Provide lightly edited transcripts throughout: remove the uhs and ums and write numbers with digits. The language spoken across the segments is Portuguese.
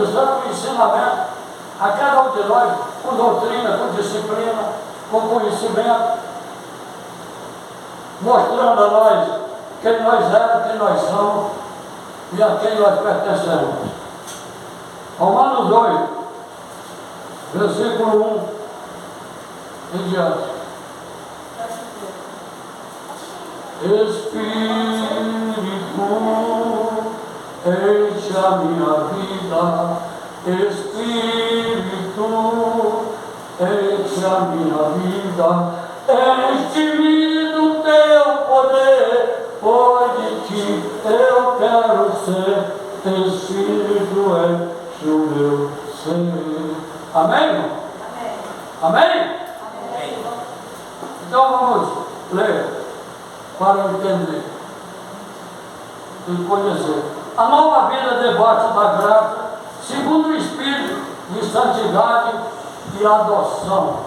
Espírito Santo, o ensinamento a cada um de nós, com doutrina, com disciplina, com conhecimento, mostrando a nós quem nós éramos, quem nós somos e a quem nós pertencemos. Romanos 8, versículo 1 em diante. Espírito, enche a minha vida. Espírito, enche a minha vida. Enche-me do teu poder, pois de ti eu quero ser. Espírito, enche o meu ser. Amém, irmão? Amém? Amém? Então vamos ler para entender e conhecer. A nova vida debaixo da graça, segundo o Espírito de santidade e adoção.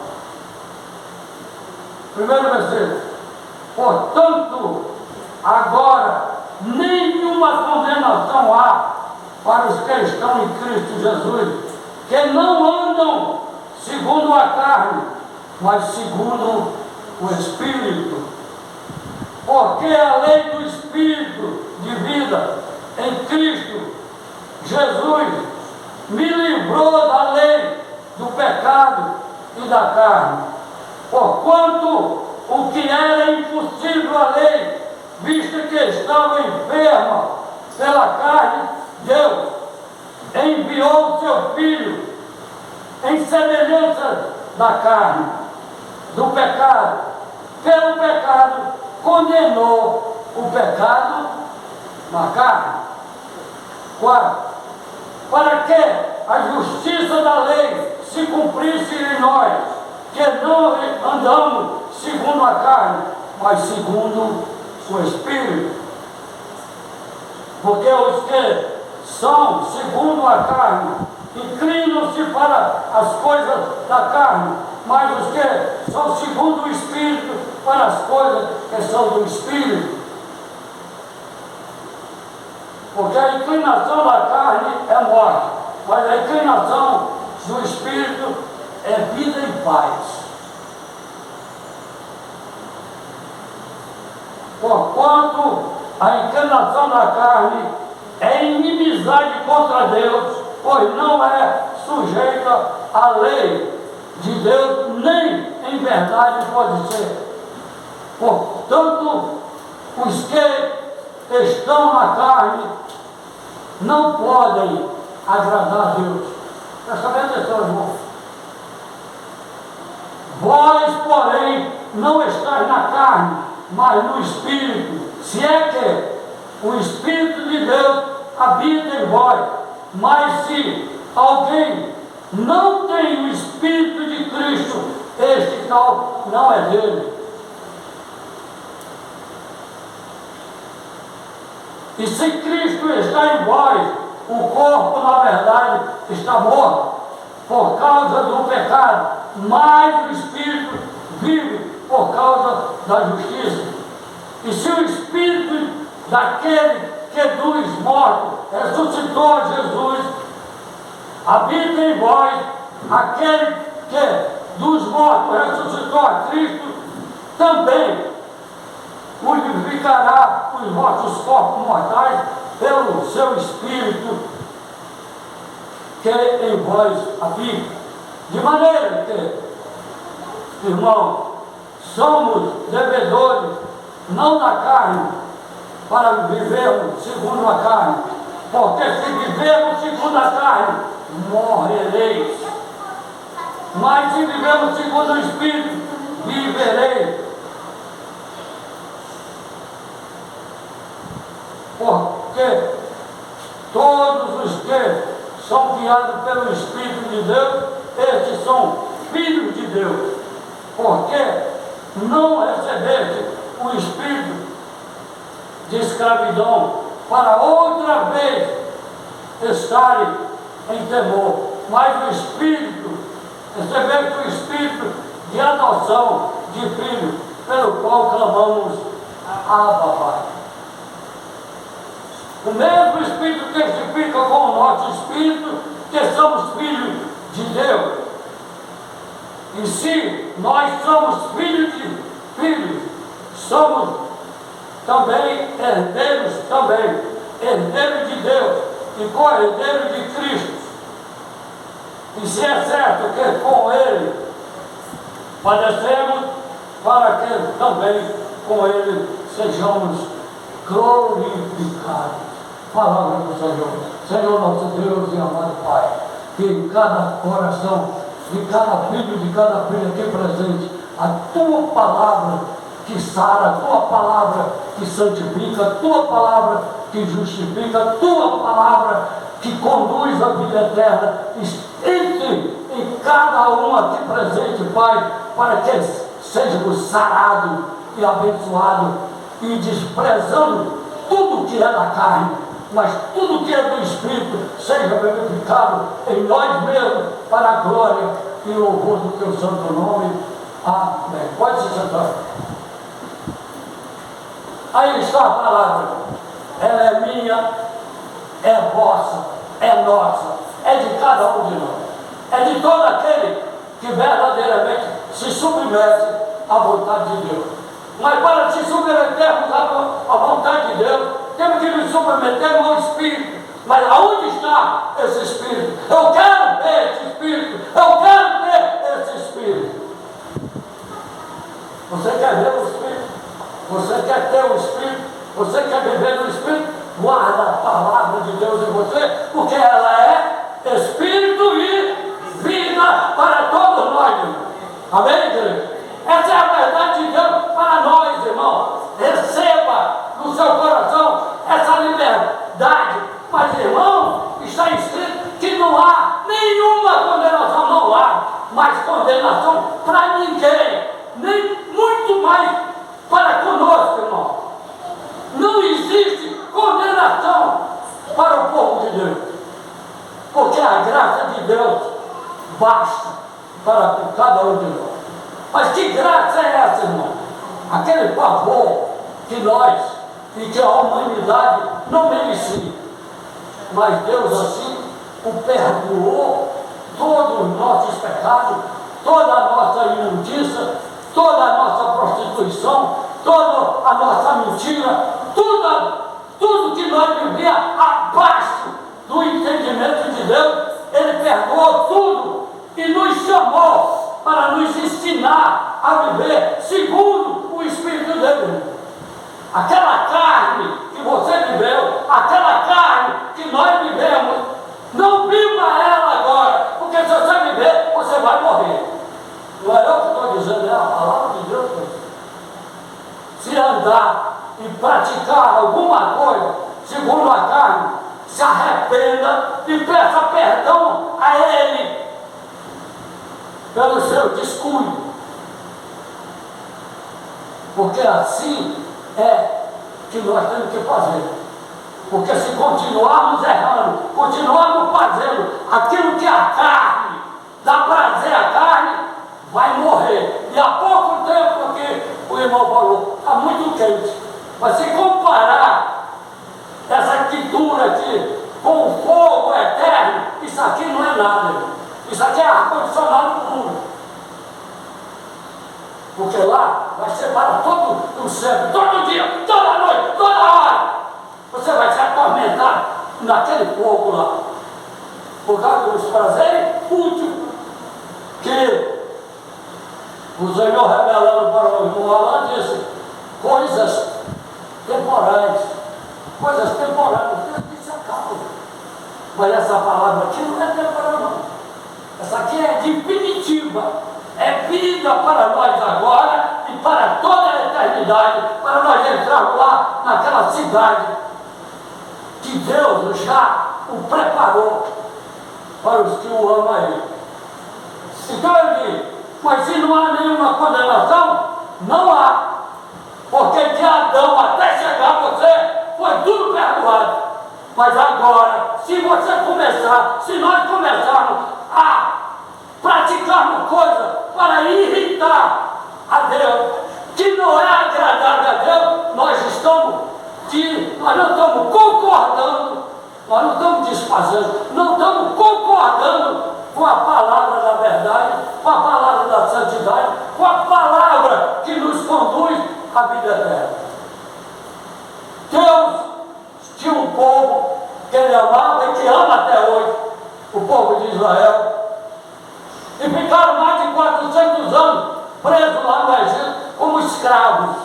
Primeiro versículo. Portanto, agora nenhuma condenação há para os que estão em Cristo Jesus, que não andam segundo a carne, mas segundo o Espírito. Porque a lei do Espírito de vida em Cristo Jesus me livrou da lei do pecado e da carne. Porquanto o que era impossível à lei, visto que estava enferma pela carne, Deus enviou o seu Filho em semelhança da carne, do pecado. Pelo pecado condenou o pecado na carne. 4. Para que a justiça da lei se cumprisse em nós, que não andamos segundo a carne, mas segundo o Espírito. Porque os que são segundo a carne inclinam-se para as coisas da carne, mas os que são segundo o Espírito para as coisas que são do Espírito. Porque a inclinação da carne é morte, mas a inclinação do Espírito é vida e paz. Porquanto a inclinação da carne é inimizade contra Deus, pois não é sujeita à lei de Deus, nem em verdade pode ser. Portanto, os que estão na carne não podem agradar a Deus. Presta bem atenção, irmão. Vós, porém, não estáis na carne, mas no Espírito, se é que o Espírito de Deus habita em vós. Mas se alguém não tem o Espírito de Cristo, este tal não é dele. E se Cristo está em vós, o corpo, na verdade, está morto por causa do pecado, mas o Espírito vive por causa da justiça. E se o Espírito daquele que dos mortos ressuscitou Jesus habita em vós, aquele que dos mortos ressuscitou a Cristo também purificará os vossos corpos mortais pelo seu Espírito que em vós habita. De maneira que, irmão, somos devedores, não da carne, para vivermos segundo a carne. Porque se vivemos segundo a carne, morrereis. Mas se vivemos segundo o Espírito, vivereis. Porque todos os que são guiados pelo Espírito de Deus, estes são filhos de Deus. Porque não recebeste o Espírito de escravidão para outra vez estarem em temor, mas o Espírito, recebeste o Espírito de adoção de filho, pelo qual clamamos Abba, Pai. O mesmo Espírito testifica com o nosso Espírito que somos filhos de Deus. E se nós somos filhos, somos também herdeiros de Deus e co-herdeiros de Cristo. E se é certo que com Ele padecemos, para que também com Ele sejamos glorificados. Palavra do Senhor. Senhor nosso Deus e amado Pai, que em cada coração, de cada filho, de cada filha aqui presente, a Tua palavra que sara, a Tua palavra que santifica, a Tua palavra que justifica, a Tua palavra que conduz à vida eterna, entre em cada um aqui presente, Pai, para que sejamos sarados e abençoados e desprezando tudo que é da carne, mas tudo que é do Espírito seja verificado em nós mesmos para a glória e louvor do Teu santo nome. Amém. Pode se sentar. Aí está a palavra. Ela é minha, é vossa, é nossa, é de cada um de nós. É de todo aquele que verdadeiramente se submete à vontade de Deus. Mas para se submetermos à vontade de Deus, temos que nos submeter ao Espírito. Mas aonde está esse Espírito? Eu quero ver esse Espírito. Eu quero ter esse Espírito. Você quer ver o Espírito? Você quer ter o Espírito? Você quer viver no Espírito? Guarda a palavra de Deus em você, porque ela é Espírito e vida para todos nós, irmão. Amém, igreja? Essa é a verdade de Deus para nós, irmão. Receba no seu coração essa liberdade. Mas, irmão, está escrito que não há nenhuma condenação, não há mais condenação para ninguém, nem muito mais para conosco, irmão. Não existe condenação para o povo de Deus, porque a graça de Deus basta para cada um de nós. Mas que graça é essa, irmão? Aquele favor que nós e que a humanidade não merecia. Mas Deus assim o perdoou todos os nossos pecados, toda a nossa imundícia, toda a nossa prostituição, toda a nossa mentira, tudo que nós vivíamos abaixo do entendimento de Deus, Ele perdoou tudo e nos chamou para nos ensinar a viver segundo o Espírito dele. Aquela carne que você viveu, aquela carne que nós vivemos, não viva ela agora, porque se você viver, você vai morrer. Não é eu que estou dizendo, é a palavra de Deus. Se andar e praticar alguma coisa segundo a carne, se arrependa e peça perdão a Ele pelo seu descuido, porque assim é que nós temos que fazer. Porque se continuarmos errando, continuarmos fazendo aquilo que a carne dá prazer à carne, vai morrer. E há pouco tempo que o irmão falou, está muito quente. Mas se comparar essa quentura aqui com o fogo eterno, isso aqui não é nada, irmão. Isso aqui é ar-condicionado puro. Porque lá vai ser para todo o sempre, todo dia, toda noite, toda hora. Você vai se atormentar naquele fogo lá. Por causa dos prazeres úteis que o Senhor revelando para o irmão Alain disse, coisas temporais. Coisas temporais. Deus disse acabam. Mas essa palavra aqui não é temporal, não. Essa aqui é definitiva, é vida para nós agora e para toda a eternidade, para nós entrarmos lá naquela cidade que Deus já o preparou para os que o amam a Ele. Então ele diz, mas se não há nenhuma condenação, não há, porque de Adão até chegar a você, foi tudo perdoado. Mas agora, se você começar, se nós começarmos a praticarmos coisas para irritar a Deus, que não é agradável a Deus, nós não estamos concordando, nós não estamos desfazendo, não estamos concordando com a palavra da verdade, com a palavra da santidade, com a palavra que nos conduz à vida eterna. Deus tinha um povo que ele amava e que ama até hoje, o povo de Israel. E ficaram mais de 400 anos presos lá no Egito como escravos,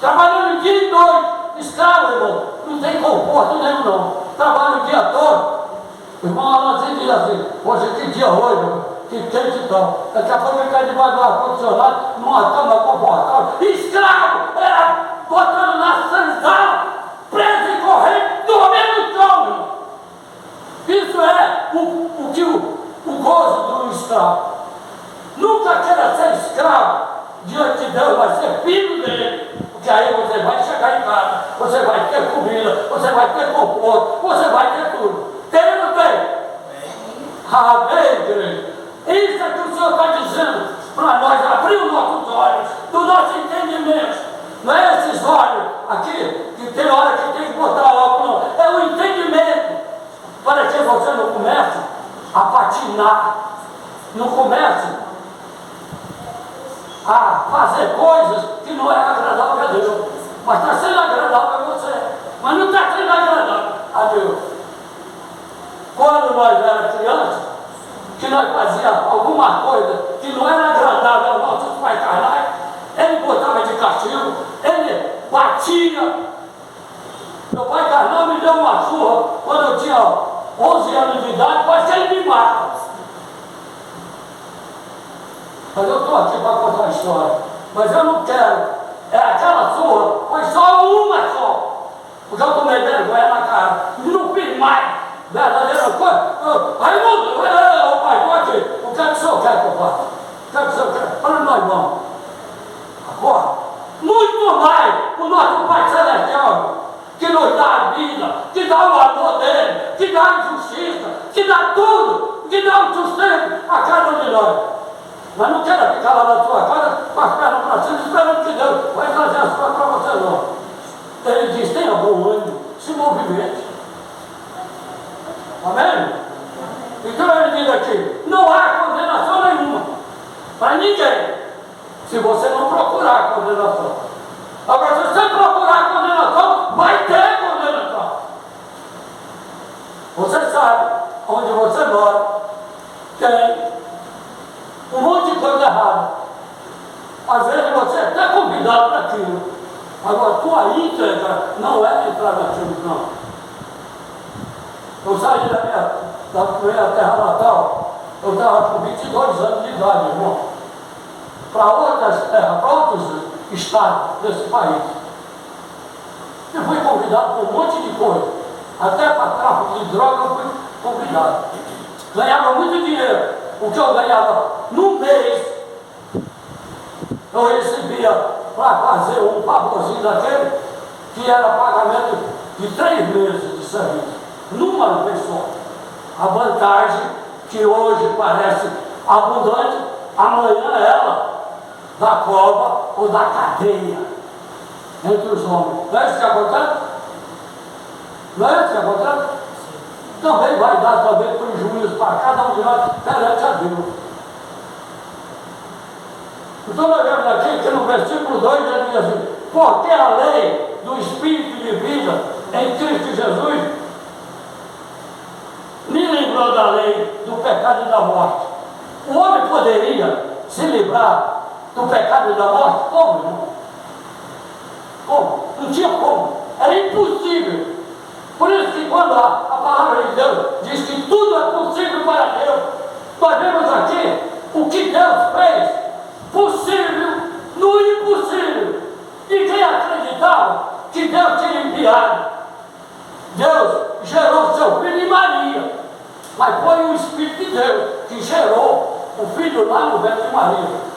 trabalhando dia e noite. Escravo, irmão, não tem conforto nenhum não, trabalha o dia todo. O irmão Alanzinho diz assim: hoje que dia hoje, que quente então, daqui a pouco ele cai debaixo do ar-condicionado, numa cama confortável. Escravo, era botando na senzala, preso e correndo, dormindo no chão, irmão. Isso é o gozo do escravo. Nunca queira ser escravo diante de Deus, vai ser filho dele. Porque aí você vai chegar em casa, você vai ter comida, você vai ter conforto, você vai ter tudo. Tem ou não tem? Amém, igreja. Isso é que o Senhor está dizendo para nós, abrir os nossos olhos, do nosso entendimento. Não é esses olhos aqui, que tem hora que tem que botar óculos, não. É o entendimento, para que você não comece a patinar, não comece a fazer coisas que não é agradável a Deus, mas está sendo agradável a você, mas não está sendo agradável a Deus. Quando nós éramos crianças, que nós fazíamos alguma coisa que não era agradável aos nossos pais carnais, ele botava de castigo, ele batia. Meu pai carnal me deu uma surra quando eu tinha 11 anos de idade, quase que ele me mata. Mas eu estou aqui para contar a história. Mas eu não quero. É aquela surra, foi só uma só. Porque eu tomei vergonha na cara. Não fiz mais. Verdadeira coisa. Raimundo, pai, estou aqui. O que é que o senhor quer que eu faça? O que é que o senhor quer? Para nós vamos. Agora, muito mais o nosso Pai Celestial, que nos dá a vida, que dá o amor dele, que dá a justiça, que dá tudo, que dá o sustento a cada um de nós. Mas não queira ficar lá na sua casa com as pernas para cima, esperando que Deus vai trazer as coisas para você, não. Ele diz: tenha bom ânimo, se movimente. Amém? Então ele diz aqui: não há condenação nenhuma para ninguém, se você não procurar a condenação. Agora, se você procurar a condenação, vai ter condenação. Você sabe onde você mora, tem um monte de coisa errada. Às vezes você é até convidado para aquilo. Agora, tua íntegra não é entrar naquilo, não. Eu saí da minha terra natal, eu estava com 22 anos de idade, irmão, para outras terras, para outros estados desse país. Eu fui convidado por um monte de coisa. Até para tráfico de droga eu fui convidado. Ganhava muito dinheiro. O que eu ganhava no mês, eu recebia para fazer um favorzinho daquele, que era pagamento de 3 meses de serviço, numa vez só. A vantagem, que hoje parece abundante, amanhã ela da cova ou da cadeia entre os homens. Não é isso que acontece? Não é isso que acontece? Também vai dar também prejuízo para cada um de nós perante a Deus. Então nós vemos aqui que no versículo 2 ele diz assim: porque a lei do Espírito de vida em Cristo Jesus me livrou da lei do pecado e da morte. O homem poderia se livrar do pecado e da morte? Como, irmão? Como? Não tinha como. Era impossível. Por isso que quando a palavra de Deus diz que tudo é possível para Deus, nós vemos aqui o que Deus fez possível no impossível. Ninguém acreditava que Deus tinha enviado. Deus gerou seu filho em Maria, mas foi o Espírito de Deus que gerou o filho lá no ventre de Maria.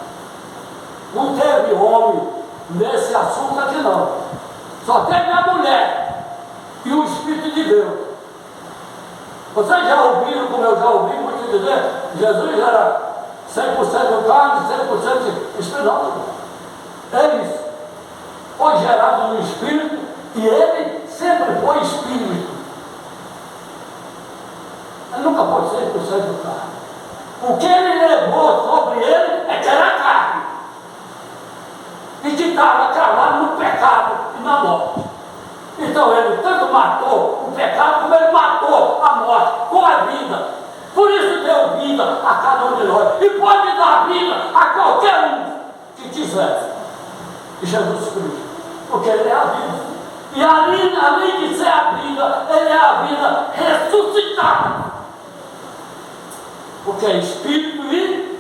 Não teve homem nesse assunto aqui não. Só teve a mulher e o Espírito de Deus. Vocês já ouviram, como eu já ouvi muito dizer, Jesus era 100% carne, 100% Espírito. Não. Ele foi gerado no Espírito e ele sempre foi Espírito. Ele nunca foi 100% carne. tanto matou o pecado, como ele matou a morte com a vida. Por isso deu vida a cada um de nós. E pode dar vida a qualquer um que quiser. Jesus Cristo. Porque Ele é a vida. E além de ser a vida, Ele é a vida ressuscitada. Porque é Espírito e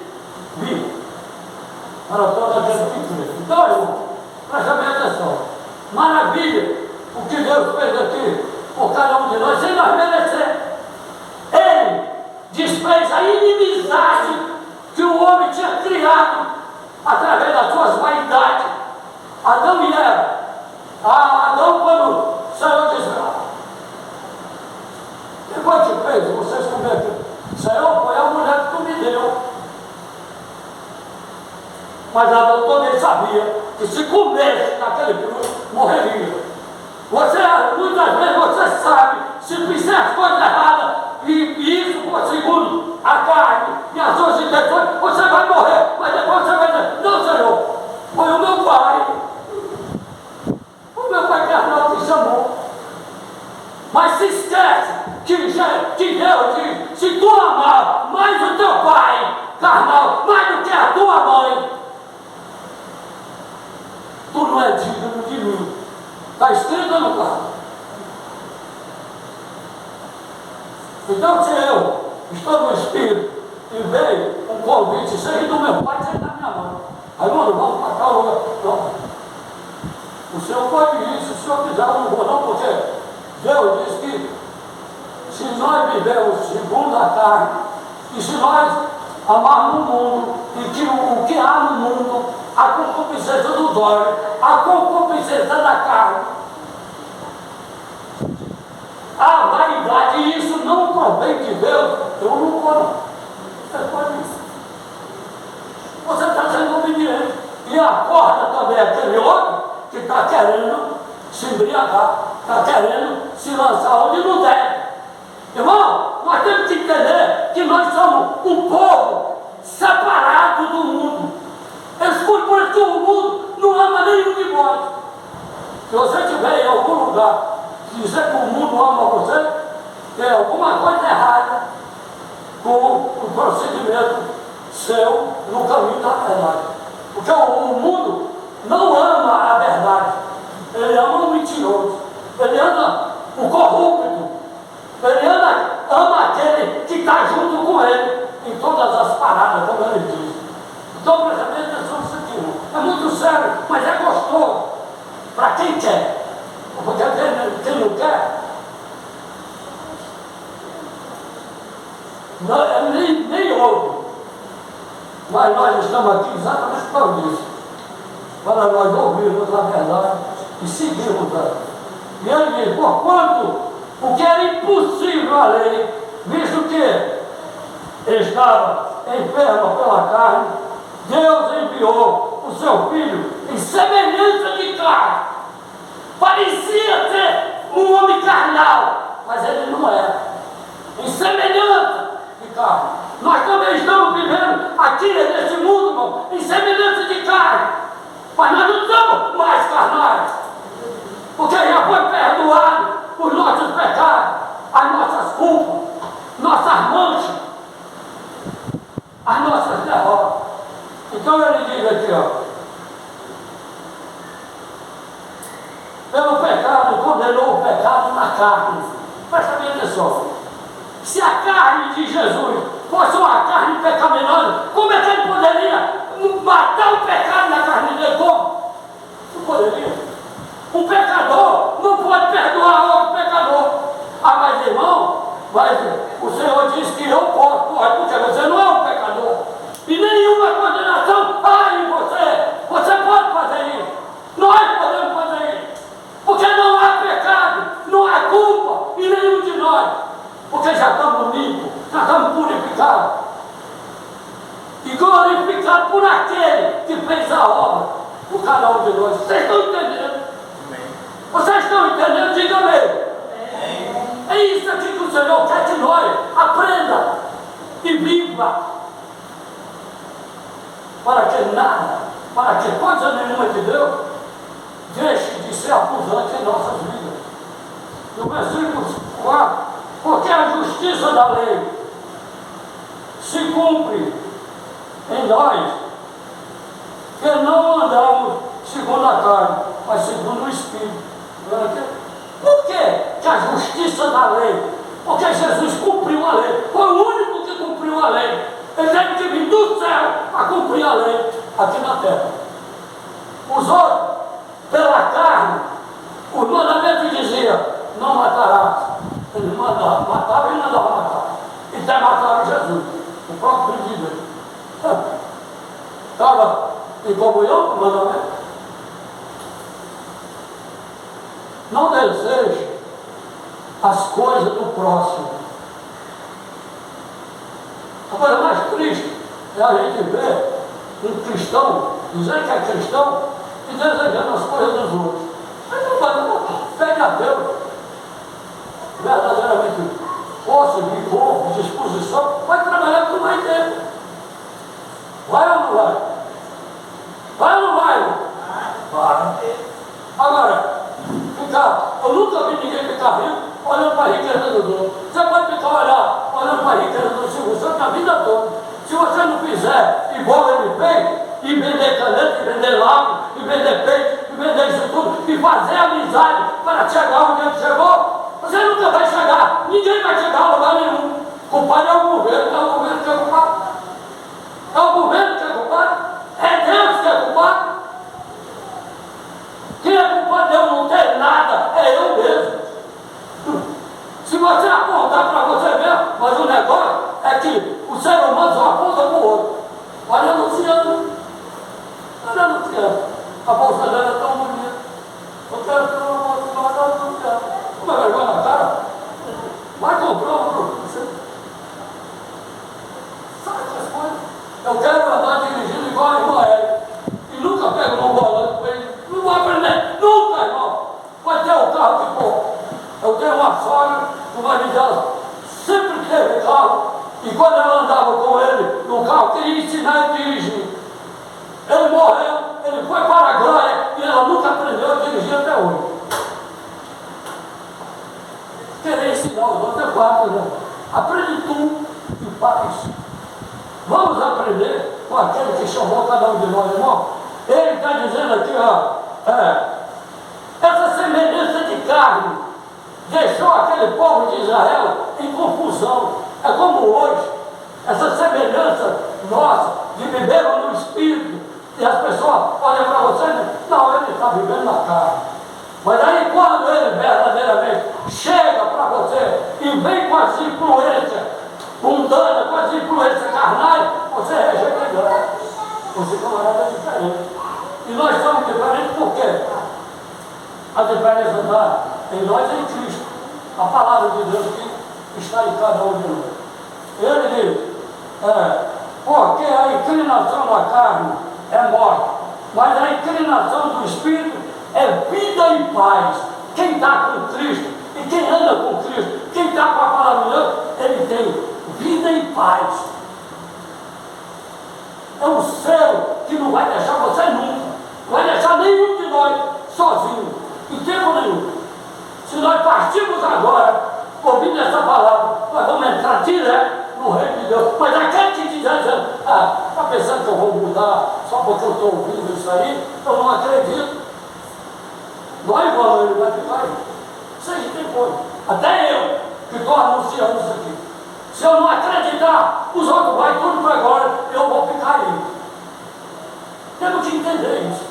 vida. Para toda a gente que crê. Então, irmão, presta bem atenção. Maravilha o que Deus fez aqui por cada um de nós, sem nós merecer. Ele desfez a inimizade que o homem tinha criado através das suas vaidades. Adão e Eva. Adão, quando o Senhor disse: depois que fez vocês comerem aqui, Senhor, foi a mulher que tu me deu. Mas Adão também sabia que se comesse daquele fruto, morreria. Muitas vezes você sabe, se fizer as coisas erradas, e isso for segundo a carne e as suas intenções, você vai morrer. Mas depois você vai dizer: não, Senhor, foi o meu pai. O meu pai carnal te chamou. Mas se esquece que Deus diz: se tu amar mais o teu pai carnal, mais do que a tua mãe, tu não é digno de mim. Está escrito ou não está? Então, se eu estou no Espírito e veio um convite, seja do meu pai, seja da minha mãe, aí, mano, vamos para cá, não. O Senhor pode ir, se o Senhor quiser, eu não vou não, porque Deus diz que se nós vivemos segundo a carne, e se nós amarmos o mundo, e que o que há no mundo, a concupiscência dos olhos, a concupiscência da carne, a vaidade, e isso não provém de Deus, eu não vou não. Você pode ir. Você está sendo obediente. E acorda também aquele outro que está querendo se embriagar, está querendo se lançar onde não deve. Irmão, nós temos que entender que nós somos um povo separado do mundo. Escute, por isso que o mundo não ama nenhum de nós. Se você estiver em algum lugar e dizer que o mundo ama você, tem alguma coisa errada com o procedimento seu no caminho da verdade. Porque o mundo não ama a verdade. Ele ama o mentiroso. Ele ama o corrupto. Ele ama aquele que está junto com ele em todas as paradas, como ele diz. Então, presta bem atenção nisso aqui, irmão. É muito sério, mas é gostoso para quem quer. Porque quem não quer, nem ouve. Mas nós estamos aqui exatamente para isso. Para nós ouvirmos a verdade e seguirmos ela. E ele diz: porquanto o que era impossível à lei, visto que estava enferma pela carne, Deus enviou o seu Filho em semelhança de carne. Parecia ser um homem carnal, mas ele não era. Em semelhança de carne. Nós também estamos vivendo aqui nesse mundo, irmão, em semelhança de carne. Mas nós não somos mais carnais. Porque já foi perdoado os nossos pecados, as nossas culpas, nossas manchas, as nossas derrotas. Então ele diz aqui, ó: pelo pecado, condenou o pecado na carne. Presta bem atenção. Se a carne de Jesus fosse uma carne pecaminosa, como é que ele poderia matar o pecado na carne dele? Como? Não poderia. Um pecador não pode perdoar outro pecador. Mas irmão, o Senhor diz que eu posso, porque você não é um pecador. E nenhuma condenação há em você. Você pode fazer isso. Nós podemos fazer isso. Porque não há pecado, não há culpa em nenhum de nós. Porque já estamos limpos, já estamos purificados. E glorificados por aquele que fez a obra por cada um de nós. Vocês estão entendendo? Vocês estão entendendo? Diga amém. É isso aqui que o Senhor quer que nós aprenda e viva. Para que nada, para que coisa nenhuma de Deus deixe de ser acusante em nossas vidas. no versículo 4, porque a justiça da lei se cumpre em nós, que não andamos segundo a carne, mas segundo o Espírito. Por que a justiça da lei? Porque Jesus cumpriu a lei, foi o único que cumpriu a lei. Ele teve que vir do céu a cumprir a lei aqui na terra. Os outros, pela carne, os mandamentos diziam: não matarás. Ele matava e mandava matar. E até mataram Jesus, o próprio filho de Deus. Estava em comunhão com o mandamento. Não deseje as coisas do próximo. A coisa mais triste é a gente ver um cristão dizer que é cristão e desejando as coisas dos outros. Mas não vai, não, pede a Deus verdadeiramente força, vigor, disposição, vai trabalhar com mais tempo. Vai ou não vai? Vai ou não vai? Vai. Agora, eu nunca vi ninguém ficar rico olhando para a riqueza dos outros. Você pode ficar olhando para a riqueza do Silvio Santos a vida toda. Se você não fizer igual ele fez, e vender caneta, e vender lápis, e vender peixe, e vender isso tudo, e fazer amizade para chegar onde ele chegou, você nunca vai chegar. Ninguém vai chegar a lugar nenhum. O culpado é o governo, é o governo que é culpado. É o governo que é culpado. É Deus que é culpado. Quem é culpado de eu não ter nada é eu mesmo. Se você apontar para você mesmo, mas o negócio é que o ser humano só aponta para o outro. Olha a Luciana. Olha a Luciana. A bolsa dela é tão bonita. Eu quero ter uma bolsa igual a da Luciana. Uma vergonha na cara. Vai comprar uma para você. Sabe essas coisas? Eu quero andar dirigindo igual a irmã Érica. E nunca pego no volante com ele. Não vou aprender. Nunca, irmão. Vai ter o carro que for. Eu tenho uma sogra, o marido dela sempre teve carro, e quando ela andava com ele no carro, queria ensinar ele a dirigir. Ele morreu, ele foi para a glória, e ela nunca aprendeu a dirigir até hoje. Querer ensinar os outros é fácil, né? Aprende tu e faz. Vamos aprender com aquele que chamou cada um de nós, irmão. Ele está dizendo aqui, essa semelhança de carne deixou aquele povo de Israel em confusão. É como hoje, essa semelhança nossa de viver no Espírito, e as pessoas olham para você e dizem: não, ele está vivendo na carne. Mas aí quando ele verdadeiramente chega para você e vem com as influências mundanas, com as influências carnais, você rejeita ele. Você, camarada, é diferente. E nós somos diferentes por quê? A diferença está em nós e em Cristo. A palavra de Deus que está em cada um de nós. Ele diz: porque a inclinação da carne é morte, mas a inclinação do Espírito é vida e paz. Quem está com Cristo e quem anda com Cristo, quem está com a palavra de Deus, ele tem vida e paz. É um céu que não vai deixar você nunca, não vai deixar nenhum de nós sozinho, em tempo nenhum. Se nós partirmos agora, ouvindo essa palavra, nós vamos entrar direto no reino de Deus. Mas aquele que dizer, está pensando que eu vou mudar só porque eu estou ouvindo isso aí, eu não acredito. Nós vamos, ele vai ficar aí. Seja quem for. Até eu, que estou anunciando isso aqui. Se eu não acreditar, os outros vão tudo para agora, eu vou ficar aí. Temos que entender isso.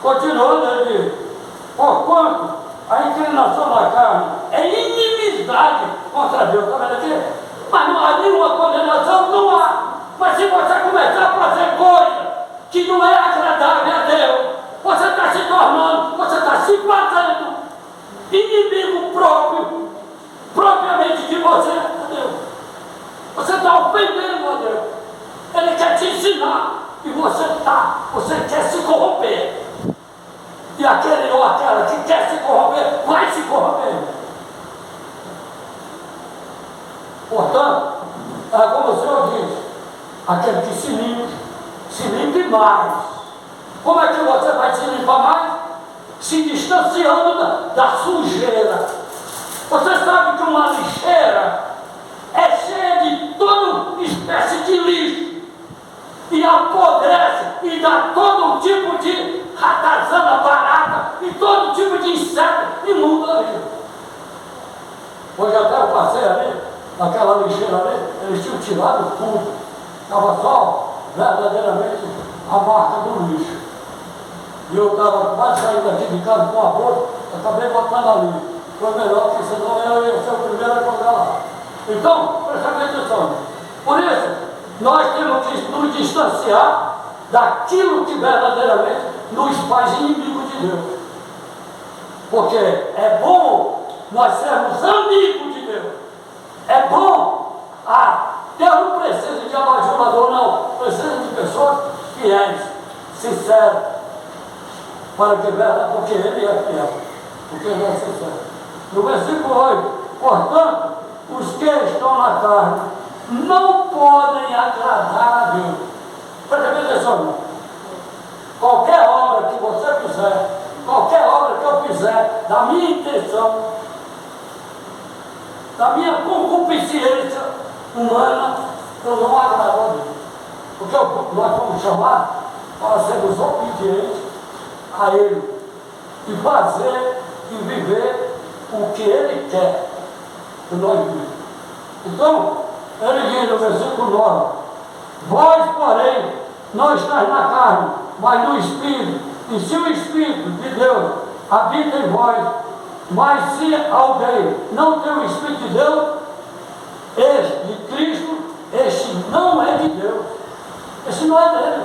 Continuando, ele diz: porquanto a inclinação da carne é inimizade contra Deus. Está vendo aqui? Mas não há nenhuma condenação, não há. Mas se você começar a fazer coisa que não é agradável a Deus, você está se tornando, você está se fazendo inimigo próprio, propriamente de você, a Deus. Você está ofendendo a Deus. Ele quer te ensinar e você quer se corromper. E aquele ou aquela que quer se corromper, vai se corromper. Portanto, como o Senhor diz, aquele que se limpe mais. Como é que você vai se limpar mais? se distanciando da sujeira. Você sabe que uma lixeira é cheia de toda espécie de lixo e apodrece e dá todo tipo de ratazana, barata e todo tipo de inseto imundo ali. Hoje até eu passei ali, naquela lixeira ali, eles tinham tirado tudo. Estava só verdadeiramente a marca do lixo. E eu estava quase saindo aqui de casa com a bolsa, acabei botando ali. Foi melhor, porque senão eu ia ser o primeiro a jogar lá. Então, presta atenção. Por isso, nós temos que nos distanciar daquilo que verdadeiramente nos faz inimigos de Deus. Porque é bom nós sermos amigos de Deus. É bom. Deus não precisa de abajulador, não. Precisa de pessoas fiéis, sinceras. Para que verdade, porque Ele é fiel. Porque Ele é sincero. No versículo 8, portanto, os que estão na carne não podem agradar a Deus. Presta atenção, irmão. Qualquer obra que você fizer, qualquer obra que eu fizer, da minha intenção, da minha concupiscência humana, eu não agrado a Deus. Porque nós fomos chamados para sermos obedientes a Ele e fazer e viver o que Ele quer que nós vivamos. Então, Ele diz no versículo 9: vós, porém, não estáis na carne, mas no Espírito, e se o Espírito de Deus habita em vós, mas se alguém não tem o Espírito de Deus, este de Cristo, este não é de Deus, este não é dele.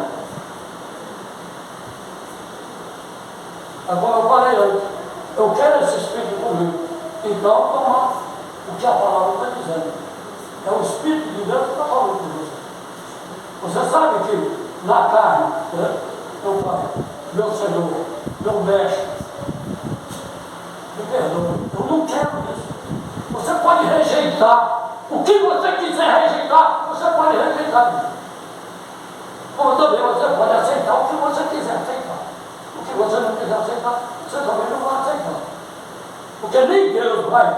Agora eu falei antes, eu quero esse Espírito comigo. Então, toma o que a palavra está dizendo. É o Espírito de Deus que está falando com você. Você sabe que na carne, né, eu falo, meu Senhor, meu Mestre, me perdoe, eu não quero isso. Você pode rejeitar. O que você quiser rejeitar, você pode rejeitar. Como também você pode aceitar o que você quiser aceitar. O que você não quiser aceitar, você também não vai aceitar. Porque nem Deus vai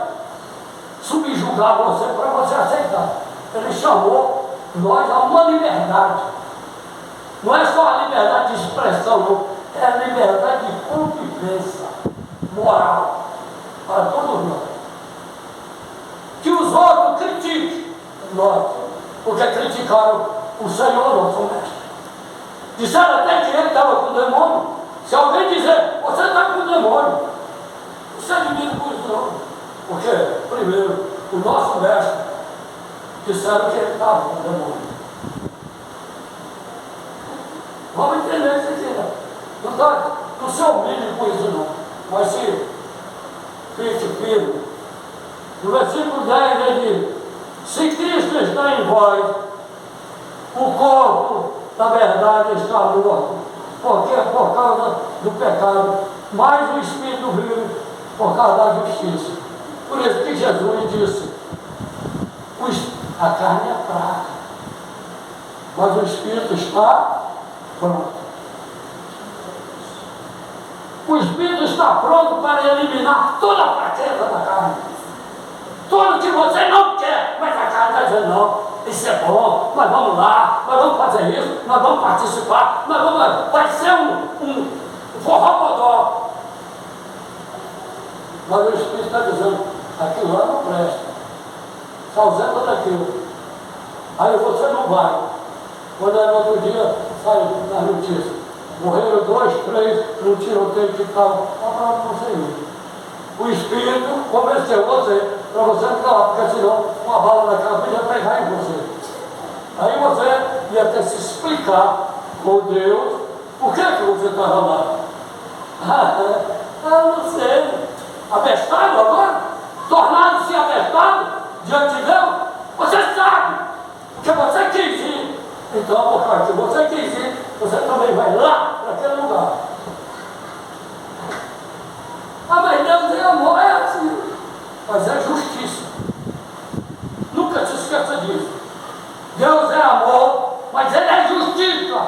subjugar você para você aceitar. Ele chamou nós a uma liberdade. Não é só a liberdade de expressão, não. É a liberdade de convivência moral para todos nós. Que os outros critiquem nós, porque criticaram o Senhor, nosso mestre. Disseram até que ele estava com o demônio. Se alguém dizer, você está com o demônio, você é inimigo por isso não. Porque, primeiro, o nosso mestre disseram que ele estava com o demônio. Vamos entender isso aqui, né? Não se humilhe por isso não. Mas se fique firme. No versículo 10 ele diz: se Cristo está em vós, o corpo, na verdade, está morto, porque é por causa do pecado, mas o Espírito vive por causa da justiça. Por isso que Jesus disse: a carne é fraca, mas o Espírito está pronto. O Espírito está pronto para eliminar toda a fraqueza da carne. Tudo que você não quer, mas a carne está dizendo: não, isso é bom, nós vamos lá, nós vamos fazer isso, nós vamos participar, vai ser um forró-podó. Mas o Espírito está dizendo: aquilo lá não presta, se ausenta daquilo. Aí você não vai. Quando é no outro dia, sai nas notícias: morreram 2, 3 no tiroteio que estava, para você ir. O Espírito convenceu você para você ficar lá, porque senão uma bala daquela podia pegar em você. Aí você ia ter que se explicar com Deus por que você estava lá. Não sei. Abestado agora? Tornado-se abestado diante de Deus? Você sabe, porque você quis ir. Então, por causa que você quis ir, você também vai lá para aquele lugar. Mas Deus é amor, é assim. Mas é justiça. Nunca se esqueça disso. Deus é amor, mas Ele é justiça.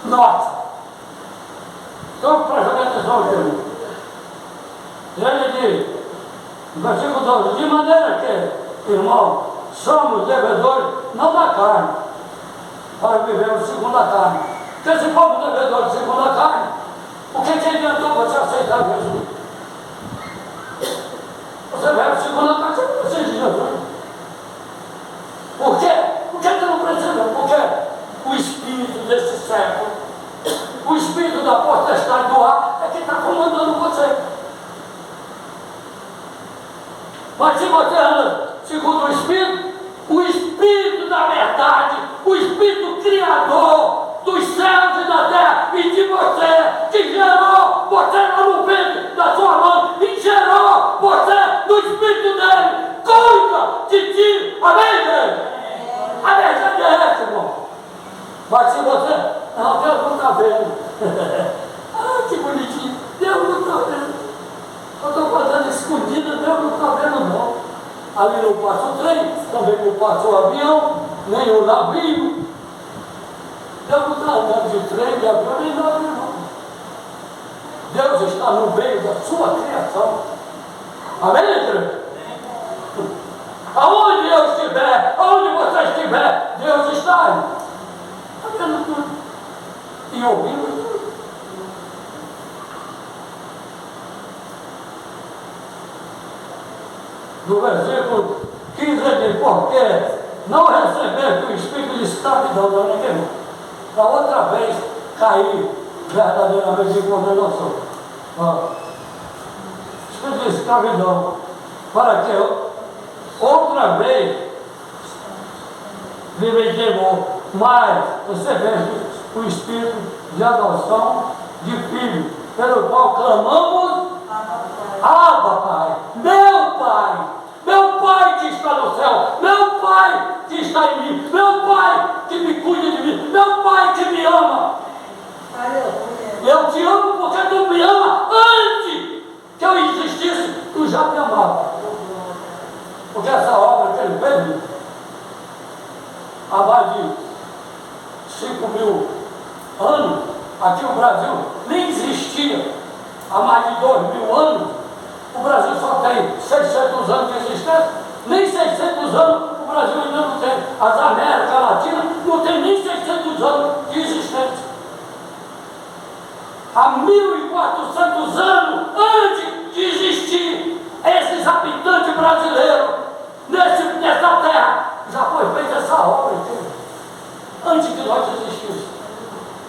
Nossa. Então, presta atenção, gente. que, versículo 12, de maneira que, irmão, somos devedores, não da carne, para vivermos segundo a carne. Porque se formos devedores segundo a carne, o que adiantou você aceitar Jesus? Você vive segundo a carne, você não precisa de Jesus. Por quê? Por que você não precisa? Porque o espírito desse século, o espírito da potestade do ar, é que está comandando você. Mas se você anda segundo o espírito da verdade, o espírito criador dos céus e da terra, e de você, que gerou você lá no ventre da sua mãe, e gerou você no espírito dele, cuida de ti. Amém, igreja? A verdade é essa, irmão. Mas se você, não, Deus não está vendo. Ah, que bonitinho, Deus não está vendo. Eu estou fazendo escondida, Deus não está vendo, não. Ali não passa o trem, também não passa o avião, nem o navio. Deus não está andando de trem, de avião, nem navio, não. Deus está no meio da sua criação. Amém, igreja? Aonde eu estiver, aonde você estiver, Deus está aí. Está vendo tudo. E ouvindo tudo. No versículo 15 ele diz, porque não receber o espírito de escravidão da ninguém. Da outra vez cair verdadeiramente em condenação. Espírito de escravidão. Para que outra vez vive em temor, mas recebeste o espírito de adoção de filho, pelo qual clamamos, Abba, Pai, meu Pai que está no céu, meu Pai que está em mim, meu Pai que me cuida de mim, meu Pai que me ama. Eu te amo porque tu me ama antes que eu existisse, tu já me amava. Porque essa obra que ele fez, há mais de 5.000 anos, aqui o Brasil nem existia. Há mais de 2.000 anos, o Brasil só tem 600 anos de existência. Nem 600 anos o Brasil ainda não tem. As Américas Latinas não tem nem 600 anos de existência. Há 1.400 anos antes de existir esses habitantes brasileiros nessa terra, já foi feita essa obra aqui, antes que nós existíssemos.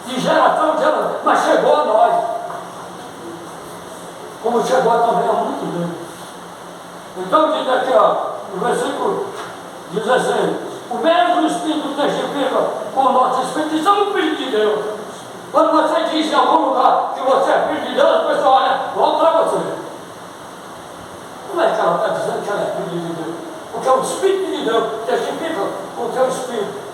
De geração em geração, mas chegou a nós. Como chegou também há muito tempo. Então diz aqui, ó, no versículo 16, o mesmo Espírito testifica com o nosso Espírito que somos filhos de Deus. Quando você diz em algum lugar que você é filho de Deus, a pessoa olha, volta para você. Como é que ela está dizendo que ela é filho de Deus? Porque o Espírito de Deus testifica com o seu Espírito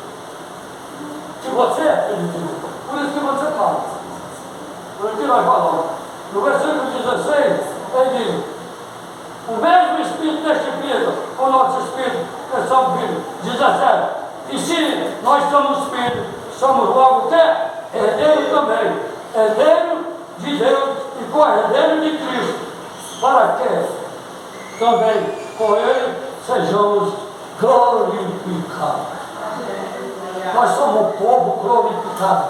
que você é filho de Deus. Por isso que você fala. Por isso que nós falamos. No versículo 16, ele diz, o mesmo Espírito testifica com o nosso Espírito que somos filhos. 17, e se nós somos filhos, somos logo o quê? Herdeiro também. Herdeiro de Deus e co-herdeiro de Cristo. Para que também com ele sejamos glorificados. Nós somos um povo glorificado.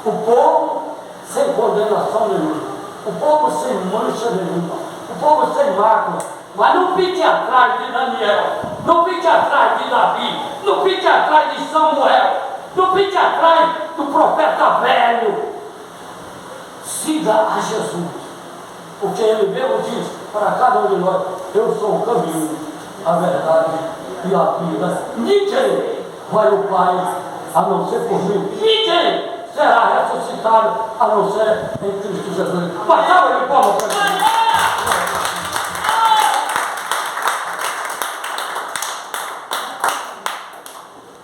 O povo sem condenação nenhuma. O povo sem mancha nenhuma. O povo sem mácula. Mas não fique atrás de Daniel. Não fique atrás de Davi. Não fique atrás de Samuel. Não fique atrás do profeta velho. Siga a Jesus. Porque ele mesmo diz para cada um de nós, eu sou o caminho, a verdade e a vida. Ninguém vai ao Pai a não ser por mim. Ninguém será ressuscitado a não ser em Cristo Jesus. Mas salve de palmas para